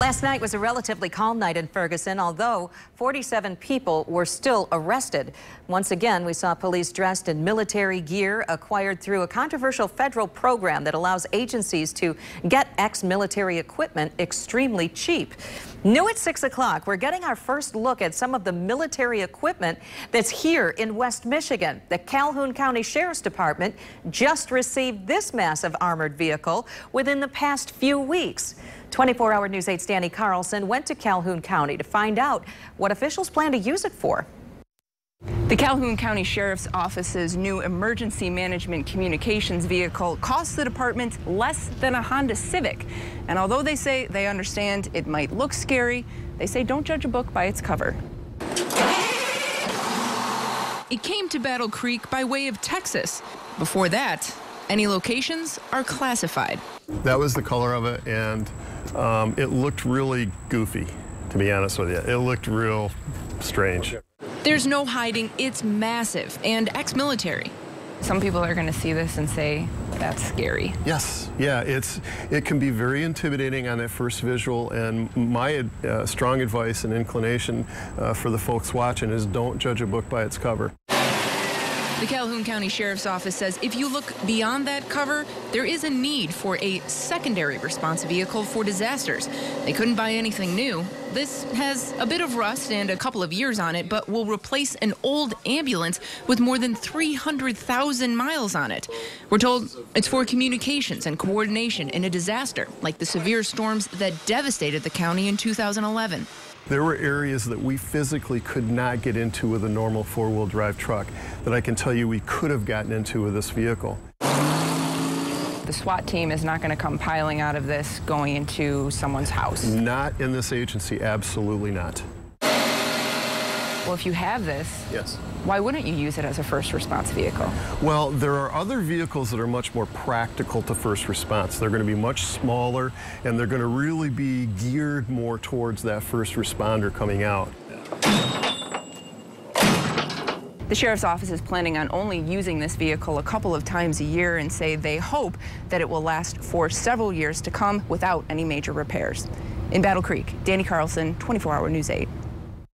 Last night was a relatively calm night in Ferguson, although 47 people were still arrested. Once again, we saw police dressed in military gear acquired through a controversial federal program that allows agencies to get ex-military equipment extremely cheap. New at 6 o'clock, we're getting our first look at some of the military equipment that's here in West Michigan. The Calhoun County Sheriff's Department just received this massive armored vehicle within the past few weeks. 24-hour News 8's Danny Carlson went to Calhoun County to find out what officials plan to use it for. The Calhoun County Sheriff's Office's new emergency management communications vehicle costs the department less than a Honda Civic. And although they say they understand it might look scary, they say don't judge a book by its cover. It came to Battle Creek by way of Texas. Before that, any locations are classified. That was the color of it, and it looked really goofy, to be honest with you. It looked real strange. There's no hiding, it's massive and ex-military. Some people are going to see this and say, that's scary. Yes, yeah, it can be very intimidating on that first visual, and my strong advice and inclination for the folks watching is don't judge a book by its cover. The Calhoun County Sheriff's Office says if you look beyond that cover, there is a need for a secondary response vehicle for disasters. They couldn't buy anything new. This has a bit of rust and a couple of years on it, but will replace an old ambulance with more than 300,000 miles on it. We're told it's for communications and coordination in a disaster, like the severe storms that devastated the county in 2011. There were areas that we physically could not get into with a normal four-wheel drive truck that I can tell you we could have gotten into with this vehicle. The SWAT team is not going to come piling out of this going into someone's house. Not in this agency, absolutely not. Well, if you have this, yes, why wouldn't you use it as a first response vehicle? Well, there are other vehicles that are much more practical to first response. They're going to be much smaller, and they're going to really be geared more towards that first responder coming out. The Sheriff's Office is planning on only using this vehicle a couple of times a year and say they hope that it will last for several years to come without any major repairs. In Battle Creek, Danny Carlson, 24-hour News 8.